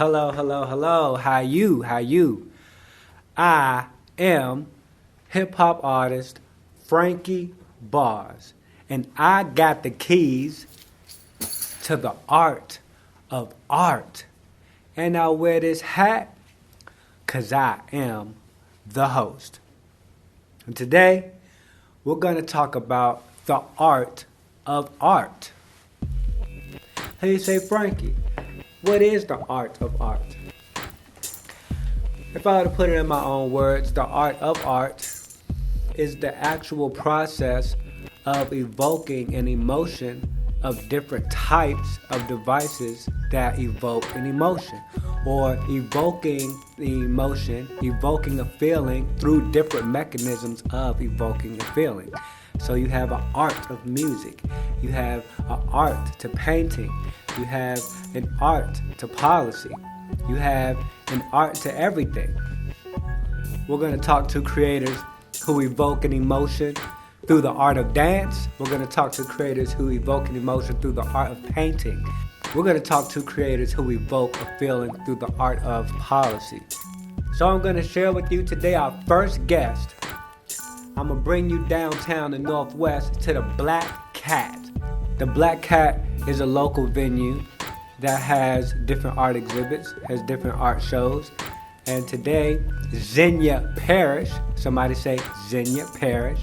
Hello, hello, hello. How you? How you? I am hip hop artist Frankey Barrz, and I got the keys to the art of art. And I wear this hat because I am the host. And today, we're going to talk about the art of art. How you say, Frankie? What is the art of art? If I were to put it in my own words, the art of art is the actual process of evoking an emotion of different types of devices that evoke an emotion, or evoking the emotion, evoking a feeling through different mechanisms of evoking a feeling. So you have an art of music, you have an art to painting, you have an art to policy, you have an art to everything. We're going to talk to creators who evoke an emotion through the art of dance. We're going to talk to creators who evoke an emotion through the art of painting. We're going to talk to creators who evoke a feeling through the art of policy. So I'm going to share with you today our first guest. I'm going to bring you downtown in Northwest to the Black Cat. The Black Cat is a local venue that has different art exhibits, has different art shows. And today, Xenia Parrish, somebody say Xenia Parrish,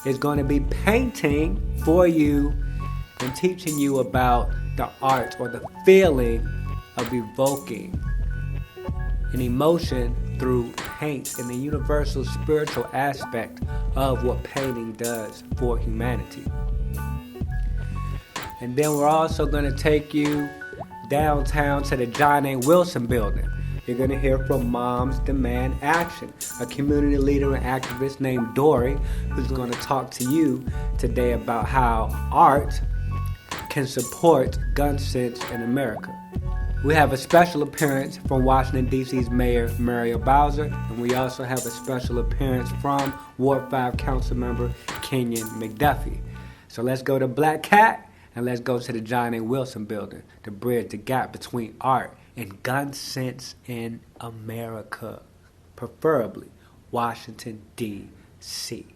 is going to be painting for you and teaching you about the art or the feeling of evoking an emotion through paint and the universal spiritual aspect of what painting does for humanity. And then we're also going to take you downtown to the John A. Wilson building. You're going to hear from Moms Demand Action, a community leader and activist named Dory, who's going to talk to you today about how art can support gun sense in America. We have a special appearance from Washington, D.C.'s Mayor Muriel Bowser, and we also have a special appearance from Ward 5 Council Member Kenyon McDuffie. So let's go to Black Cat, and let's go to the John A. Wilson building to bridge the gap between art and gun sense in America, preferably Washington, D.C.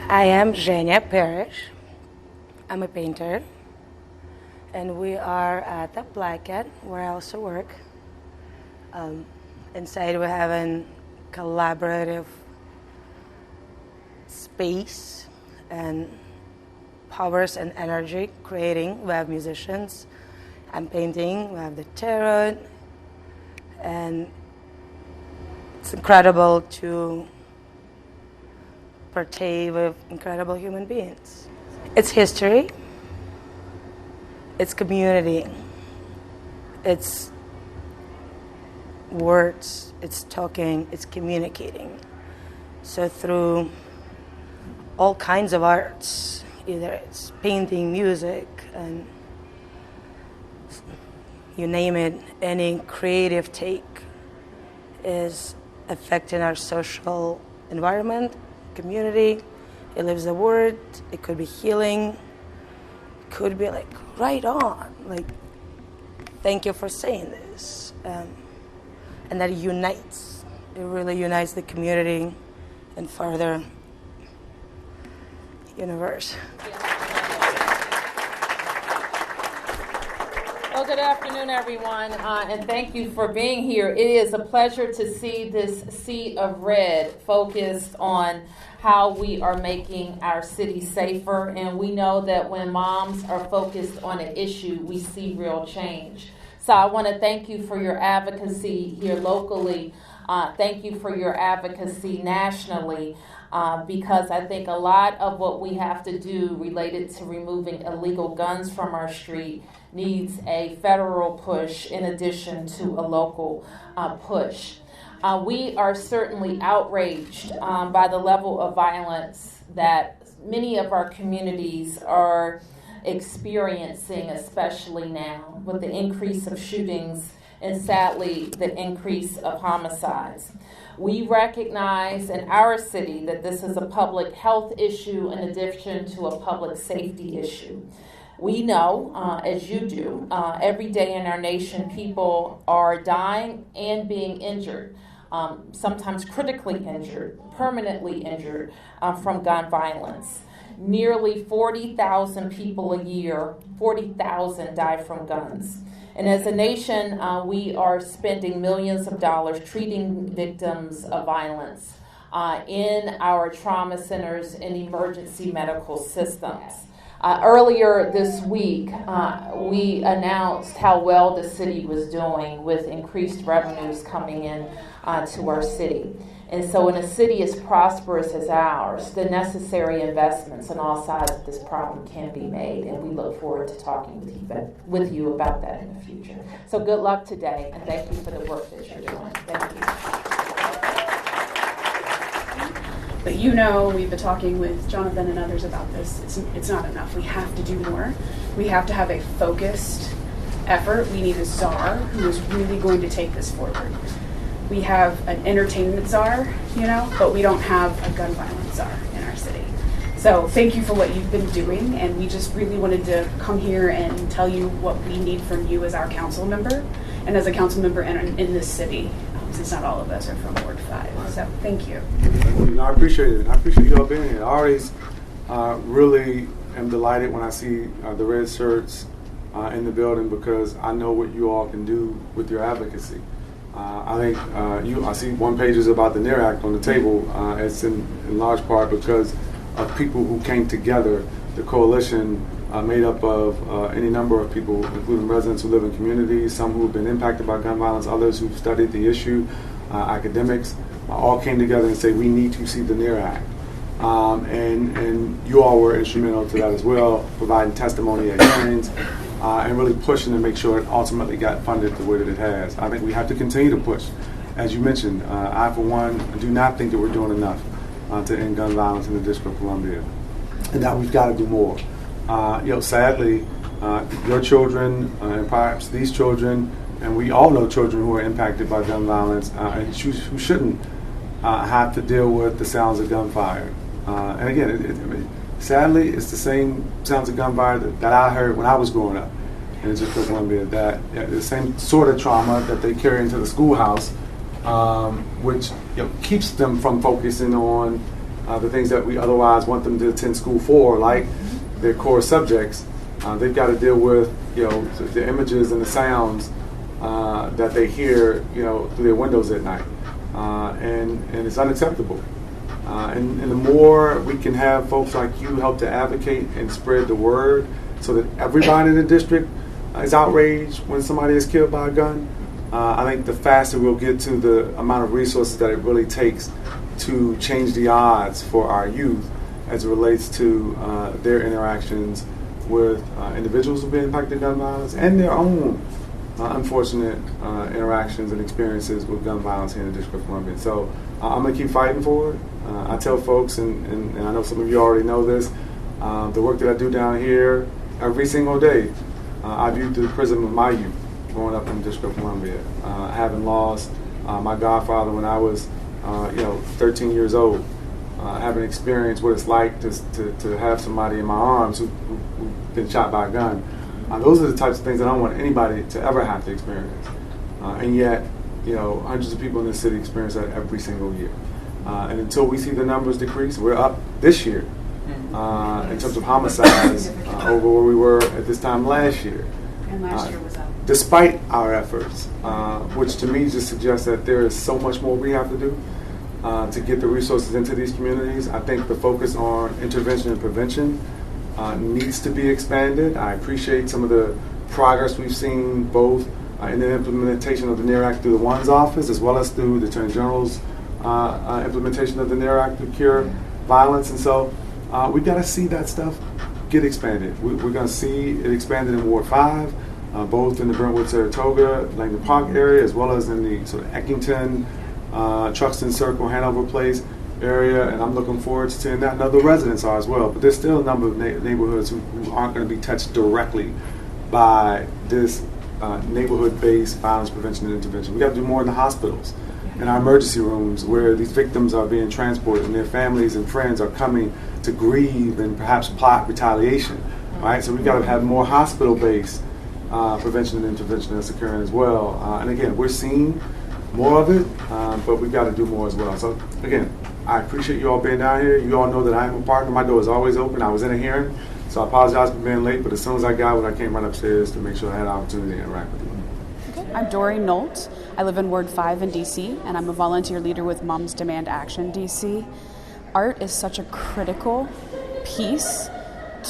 I am Xenia Parrish. I'm a painter, and we are at the Black Cat, where I also work. Inside we have a collaborative space and powers and energy creating. We have musicians and painting. We have the tarot, and it's incredible to partake with incredible human beings. It's history, it's community, it's words, it's talking, it's communicating. So through all kinds of arts, either it's painting, music, and you name it, any creative take is affecting our social environment, community. It lives the word. It could be healing. It could be like right on, like thank you for saying this, and that unites. It really unites the community and further universe. Well, good afternoon, everyone, and thank you for being here. It is a pleasure to see this sea of red focused on how we are making our city safer, and we know that when moms are focused on an issue, we see real change. So I want to thank you for your advocacy here locally. Thank you for your advocacy nationally. Because I think a lot of what we have to do related to removing illegal guns from our street needs a federal push in addition to a local push. We are certainly outraged by the level of violence that many of our communities are experiencing, especially now with the increase of shootings and sadly the increase of homicides. We recognize in our city that this is a public health issue in addition to a public safety issue. We know, as you do, every day in our nation people are dying and being injured, sometimes critically injured, permanently injured from gun violence. Nearly 40,000 people a year, 40,000 die from guns. And as a nation, we are spending millions of dollars treating victims of violence in our trauma centers and emergency medical systems. Earlier this week, we announced how well the city was doing with increased revenues coming in to our city. And so in a city as prosperous as ours, the necessary investments on all sides of this problem can be made, and we look forward to talking with you about that in the future. So good luck today, and thank you for the work that you're doing. Thank you. But you know, we've been talking with Jonathan and others about this. It's not enough. We have to do more. We have to have a focused effort. We need a czar who is really going to take this forward. We have an entertainment czar, but we don't have a gun violence czar in our city. So thank you for what you've been doing, and we just really wanted to come here and tell you what we need from you as our council member, and as a council member in this city, since not all of us are from Ward 5. So thank you. I appreciate it. I appreciate you all being here. I always really am delighted when I see the red shirts in the building, because I know what you all can do with your advocacy. I think I see one page is about the NEAR Act on the table. It's in large part because of people who came together. The coalition made up of any number of people, including residents who live in communities, some who have been impacted by gun violence, others who've studied the issue, academics, all came together and said we need to see the NEAR Act. And you all were instrumental to that as well, providing testimony at hearings. And really pushing to make sure it ultimately got funded the way that it has. I think we have to continue to push. As you mentioned, I, for one, do not think that we're doing enough to end gun violence in the District of Columbia, and that we've got to do more. Sadly, your children, and perhaps these children, and we all know children who are impacted by gun violence, and who shouldn't have to deal with the sounds of gunfire. And again, sadly, it's the same sounds of gunfire that I heard when I was growing up in the District of Columbia. That the same sort of trauma that they carry into the schoolhouse, which keeps them from focusing on the things that we otherwise want them to attend school for, like their core subjects. They've got to deal with the images and the sounds that they hear through their windows at night, and it's unacceptable. And the more we can have folks like you help to advocate and spread the word so that everybody in the district is outraged when somebody is killed by a gun, I think the faster we'll get to the amount of resources that it really takes to change the odds for our youth as it relates to their interactions with individuals who've been impacted by gun violence and their own unfortunate interactions and experiences with gun violence here in the District of Columbia. So I'm going to keep fighting for it. I tell folks, and I know some of you already know this, the work that I do down here every single day, I view through the prism of my youth growing up in the District of Columbia, having lost my godfather when I was 13 years old, having experienced what it's like to have somebody in my arms who's been shot by a gun. Those are the types of things that I don't want anybody to ever have to experience. And yet, hundreds of people in this city experience that every single year. And until we see the numbers decrease, we're up this year. in terms of homicides over where we were at this time last year. And last year was up. Despite our efforts, which to me just suggests that there is so much more we have to do to get the resources into these communities. I think the focus on intervention and prevention needs to be expanded. I appreciate some of the progress we've seen both in the implementation of the NEAR Act through the ONES office as well as through the Attorney General's implementation of the NEAR Act to cure violence. And so we've got to see that stuff get expanded. We're going to see it expanded in Ward 5, both in the Brentwood, Saratoga, Langdon Park area, as well as in the sort of Eckington, Truxton Circle, Hanover Place area, and I'm looking forward to seeing that. And other residents are as well. But there's still a number of neighborhoods who aren't going to be touched directly by this neighborhood-based violence prevention and intervention. We got to do more in the hospitals, in our emergency rooms, where these victims are being transported and their families and friends are coming to grieve and perhaps plot retaliation. Right? So we've got to have more hospital-based prevention and intervention that's occurring as well. And again, we're seeing more of it, but we've got to do more as well. So again, I appreciate you all being down here. You all know that I am a partner. My door is always open. I was in a hearing, so I apologize for being late, but as soon as I got it, I came right upstairs to make sure I had an opportunity to interact with you. Okay. I'm Dory Nolt. I live in Ward 5 in DC, and I'm a volunteer leader with Moms Demand Action DC. Art is such a critical piece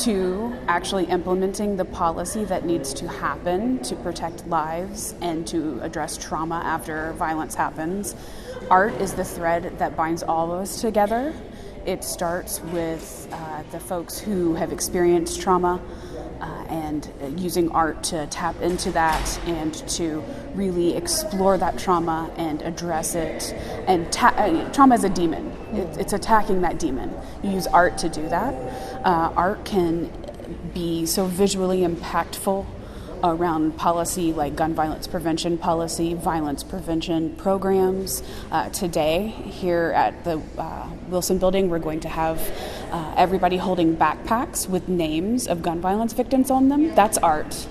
to actually implementing the policy that needs to happen to protect lives and to address trauma after violence happens. Art is the thread that binds all of us together. It starts with the folks who have experienced trauma and using art to tap into that and to really explore that trauma and address it. And trauma is a demon. It's attacking that demon. You use art to do that. Art can be so visually impactful around policy like gun violence prevention policy, violence prevention programs. Today, here at the Wilson Building, we're going to have everybody holding backpacks with names of gun violence victims on them. That's art.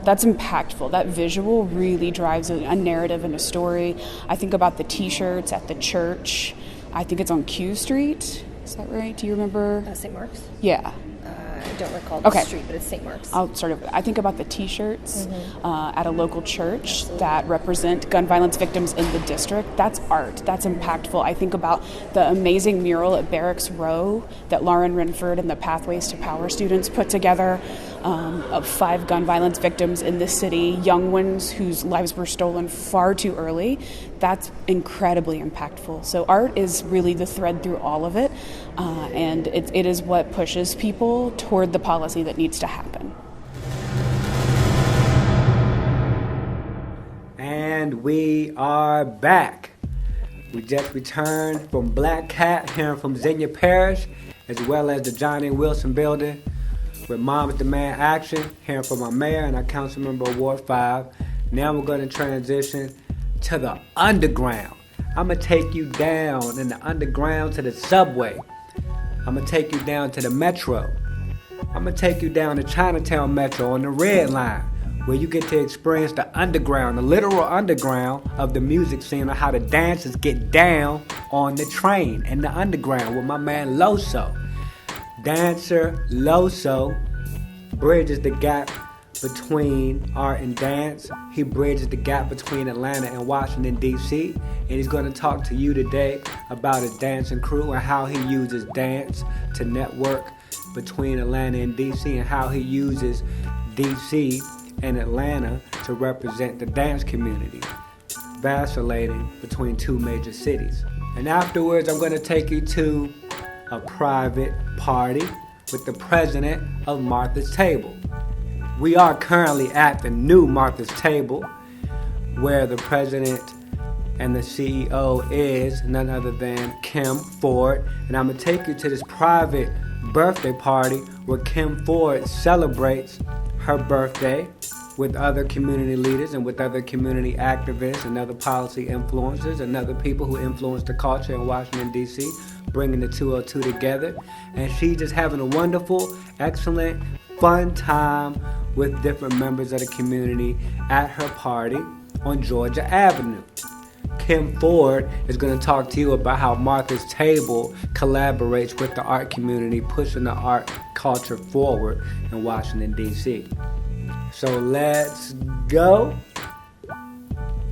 That's impactful. That visual really drives a narrative and a story. I think about the T-shirts at the church. I think it's on Q Street. Is that right? Do you remember? St. Mark's? Yeah. I don't recall the street, but it's St. Mark's. I'll sort of. I think about the T-shirts at a local church that represent gun violence victims in the district. That's art. That's impactful. I think about the amazing mural at Barracks Row that Lauren Renford and the Pathways to Power students put together of 5 gun violence victims in this city, young ones whose lives were stolen far too early. That's incredibly impactful. So art is really the thread through all of it, and it is what pushes people toward the policy that needs to happen. And we are back. We just returned from Black Cat, hearing from Xenia Parrish, as well as the Johnny Wilson Building with Moms Demand Action, hearing from our mayor and our council member of Ward 5. Now we're going to transition to the underground. I'm going to take you down in the underground to the subway. I'm going to take you down to the metro. I'm going to take you down to Chinatown Metro on the Red Line, where you get to experience the underground, the literal underground of the music scene, or how the dancers get down on the train in the underground with my man Loso. Dancer Loso bridges the gap between art and dance. He bridges the gap between Atlanta and Washington, D.C. And he's going to talk to you today about his dancing crew and how he uses dance to network between Atlanta and D.C. and how he uses D.C. and Atlanta to represent the dance community, vacillating between 2 major cities. And afterwards, I'm going to take you to a private party with the president of Martha's Table. We are currently at the new Martha's Table, where the president and the CEO is none other than Kim Ford. And I'm going to take you to this private birthday party where Kim Ford celebrates her birthday with other community leaders and with other community activists and other policy influencers and other people who influence the culture in Washington, D.C., bringing the 202 together. And she's just having a wonderful, excellent, fun time with different members of the community at her party on Georgia Avenue. Kim Ford is going to talk to you about how Martha's Table collaborates with the art community, pushing the art culture forward in Washington, D.C. So let's go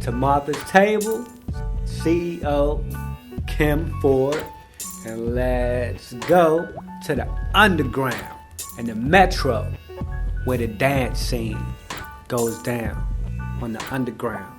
to Martha's Table, CEO Kim Ford, and let's go to the underground and the metro where the dance scene goes down on the underground.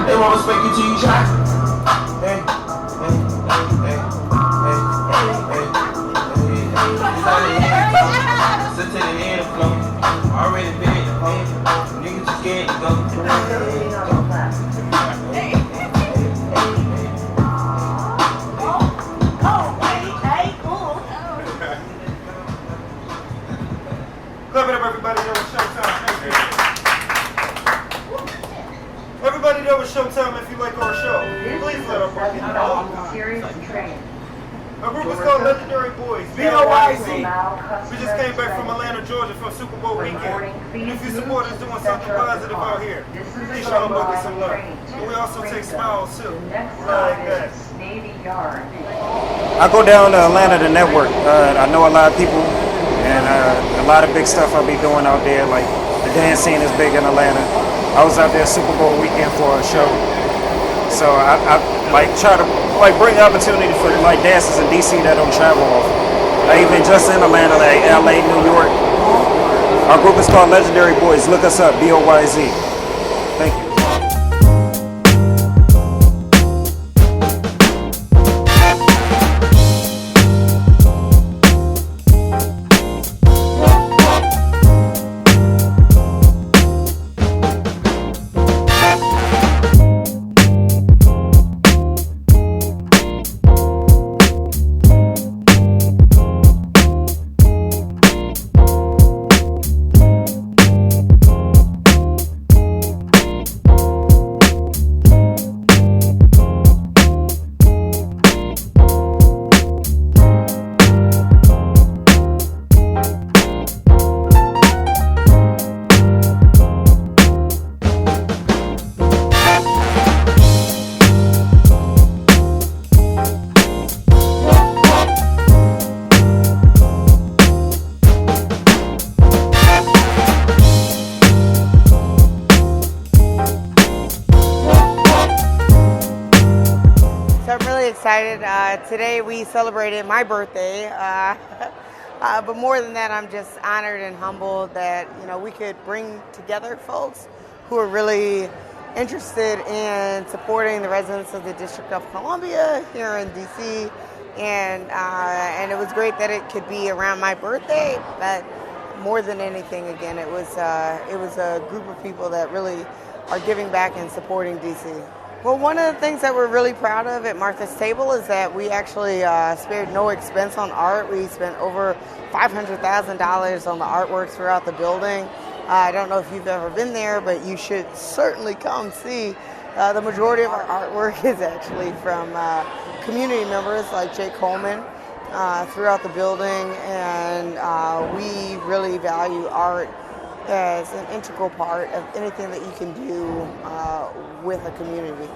They won't respect you till you try. Sit to the end of flow. Already been the phone. Niggas just scared to go. Clap it up, everybody. That was Showtime. Thank you. Everybody, that was Showtime. If you like our show, please let our party know. Our group is called Legendary Boys. B-O-Y-Z. We just came back from Atlanta, Georgia for Super Bowl weekend. If you support us doing something positive out here, please show them bucket some love. And we also take smiles too. Like that. I go down to Atlanta to network. I know a lot of people, and a lot of big stuff I'll be doing out there. Like the dance scene is big in Atlanta. I was out there Super Bowl weekend for a show, so I like try to like bring opportunity for like dancers in DC that don't travel often. Even just in Atlanta, like LA, New York. Our group is called Legendary Boys. Look us up, B-O-Y-Z. Thank you. Excited. Today we celebrated my birthday, but more than that, I'm just honored and humbled that we could bring together folks who are really interested in supporting the residents of the District of Columbia here in DC, and it was great that it could be around my birthday. But more than anything, again, it was a group of people that really are giving back and supporting DC. Well, one of the things that we're really proud of at Martha's Table is that we actually spared no expense on art. We spent over $500,000 on the artwork throughout the building. I don't know if you've ever been there, but you should certainly come see. The majority of our artwork is actually from community members like Jake Coleman throughout the building, and we really value art as an integral part of anything that you can do with a community.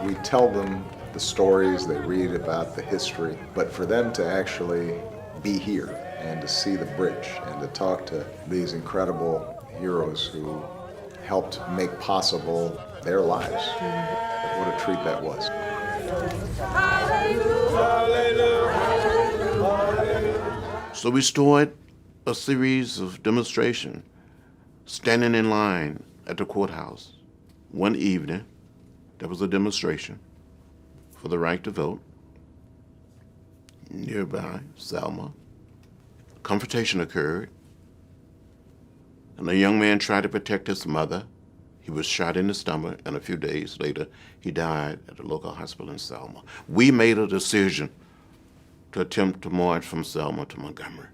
We tell them the stories, they read about the history, but for them to actually be here and to see the bridge and to talk to these incredible heroes who helped make possible their lives. What a treat that was. Hallelujah. So we started a series of demonstrations, standing in line at the courthouse. One evening, there was a demonstration for the right to vote. Nearby, Selma. Confrontation occurred, and a young man tried to protect his mother. He was shot in the stomach, and a few days later, he died at the local hospital in Selma. We made a decision to attempt to march from Selma to Montgomery.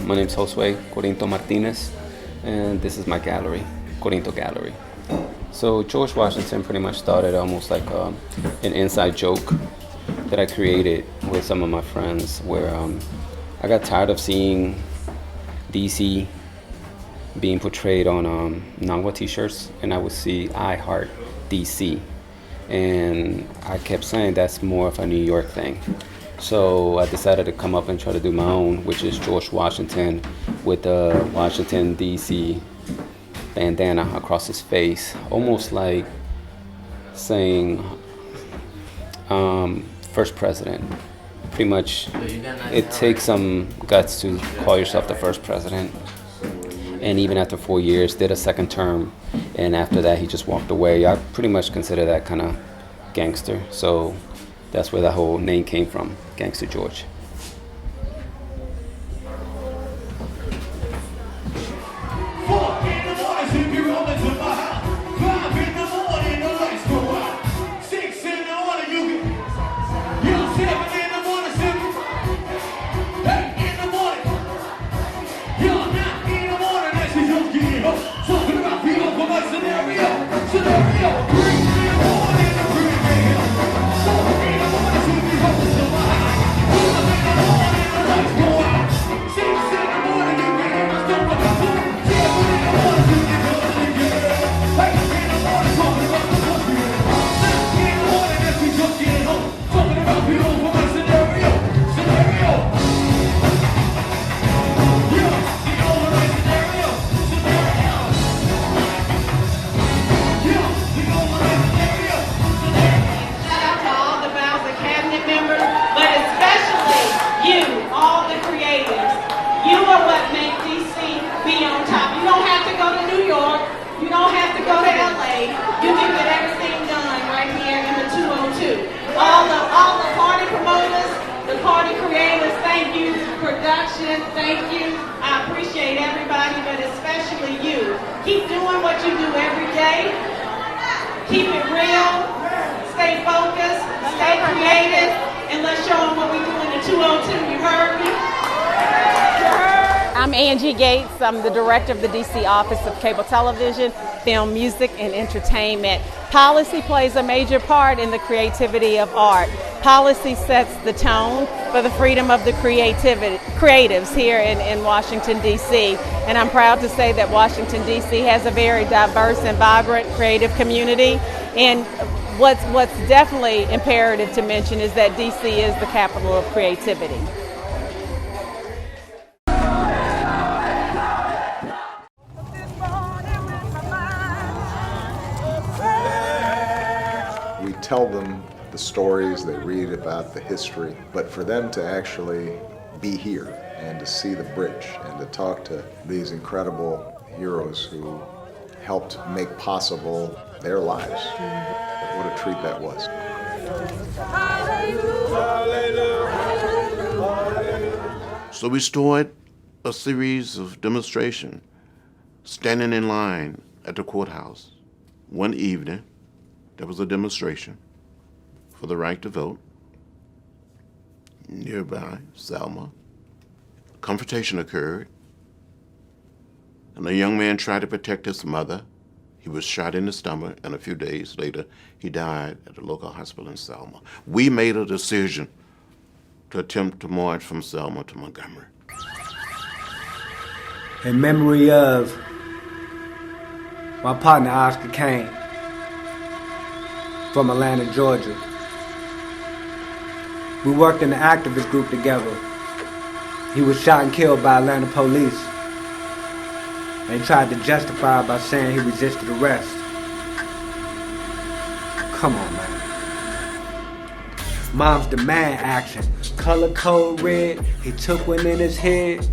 My name is Josue Corinto Martinez, and this is my gallery, Corinto Gallery. So George Washington pretty much started almost like an inside joke that I created with some of my friends, where I got tired of seeing DC being portrayed on Nangwa t-shirts, and I would see I Heart DC, and I kept saying that's more of a New York thing. So I decided to come up and try to do my own, which is George Washington with the Washington DC bandana across his face, almost like saying first president. Pretty much it takes some guts to call yourself the first president. And even after 4 years, did a second term, and after that he just walked away. I pretty much consider that kind of gangster. So that's where the whole name came from, Gangster George. Thank you. I appreciate everybody, but especially you. Keep doing what you do every day. Keep it real. Stay focused. Stay creative. And let's show them what we do in the 202. You heard me? I'm Angie Gates. I'm the director of the DC Office of Cable Television, Film, Music, and Entertainment. Policy plays a major part in the creativity of art. Policy sets the tone for the freedom of the creatives here in Washington, D.C. And I'm proud to say that Washington, D.C. has a very diverse and vibrant creative community. And what's definitely imperative to mention is that D.C. is the capital of creativity. We tell them the stories, they read about the history, but for them to actually be here and to see the bridge and to talk to these incredible heroes who helped make possible their lives, what a treat that was. So we started a series of demonstrations, standing in line at the courthouse. One evening, there was a demonstration for the right to vote. Nearby, Selma. Confrontation occurred, and a young man tried to protect his mother. He was shot in the stomach, and a few days later, he died at the local hospital in Selma. We made a decision to attempt to march from Selma to Montgomery. In memory of my partner, Oscar Kane, from Atlanta, Georgia. We worked in the activist group together. He was shot and killed by Atlanta police. They tried to justify it by saying he resisted arrest. Come on, man. Moms demand action. Color code red, he took one in his head.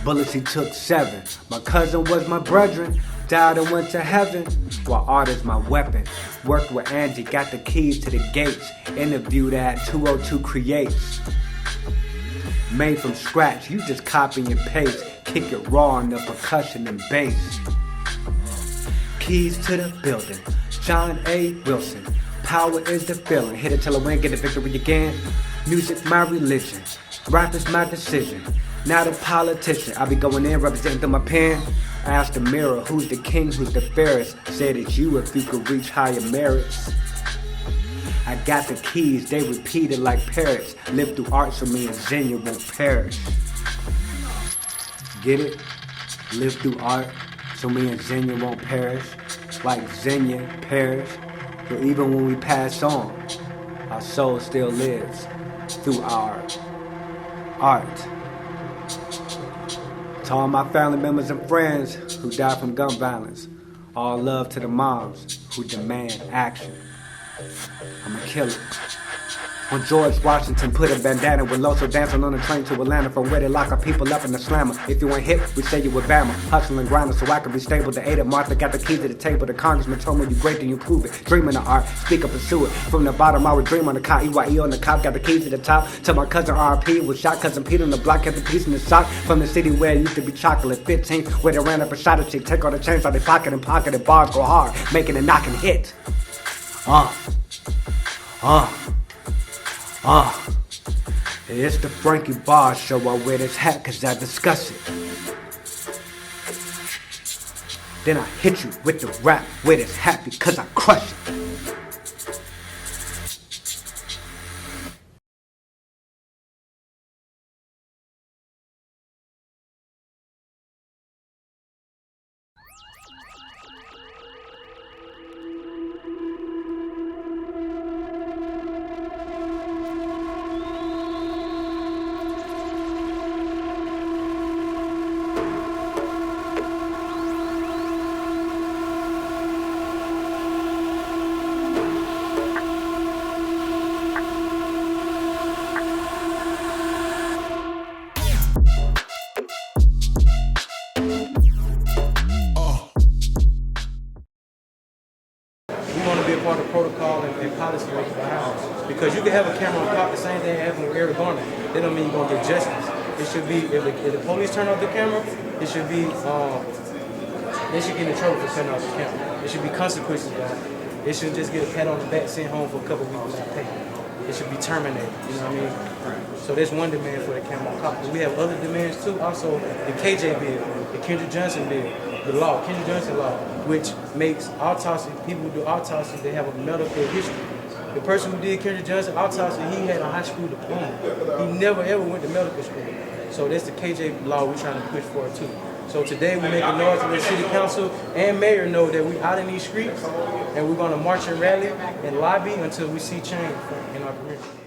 Bullets, he took 7. My cousin was my brethren, died and went to heaven. While art is my weapon. Worked with Angie, got the keys to the gates. Interviewed at 202 Creates. Made from scratch, you just copy and paste. Kick it raw on the percussion and bass. Keys to the building, John A. Wilson. Power is the feeling, hit it till I win, get the victory again. Music my religion, rap is my decision. Not a politician, I be going in representing through my pen. I asked the mirror, who's the king, who's the fairest? Said it's you if you could reach higher merits. I got the keys, they repeated like parrots. Live through art so me and Xenia won't perish. Get it? Live through art so me and Xenia won't perish. Like Xenia perished. But even when we pass on, our soul still lives through our art. To all my family members and friends who died from gun violence, all love to the moms who demand action. I'm a killer. When George Washington put a bandana with Loso dancing on a train to Atlanta, from where they lock our people up in the slammer. If you ain't hip, we say you with Bama. Hustling, grinding so I can be stable. The 8 of Martha got the keys to the table. The congressman told me you great, then you prove it. Dreaming of art, speak up, pursue it. From the bottom, I would dream on the cop. EYE on the cop, got the keys to the top. Till my cousin RP was shot. Cousin Pete on the block, kept the piece in the sock. From the city where it used to be chocolate. 15, where they ran up a shot of chick. Take all the chains out they pocket and bars go hard, making a knocking hit. It's the Frankey Barrz show. I wear this hat cause I discuss it. Then I hit you with the rap. Wear this hat because I crush it. Part of protocol and policy making behind it. Because you can have a camera on top, the same thing happened with Eric Garner. That don't mean you're gonna get justice. It should be if the police turn off the camera, it should be they should get in trouble for turning off the camera. It should be consequences behind it. They shouldn't just get a pat on the back, sent home for a couple weeks without pay. It should be terminated. You know what I mean? So there's one demand for the camera on top. But we have other demands too. Also the KJ bill, the Kendrick Johnson bill. The law, Kendrick Johnson law, which makes autopsy, people who do autopsy, they have a medical history. The person who did Kendrick Johnson autopsy, he had a high school diploma. He never ever went to medical school. So that's the KJ law we're trying to push for too. So today we make a noise to the city council and mayor know that we're out in these streets and we're going to march and rally and lobby until we see change in our community.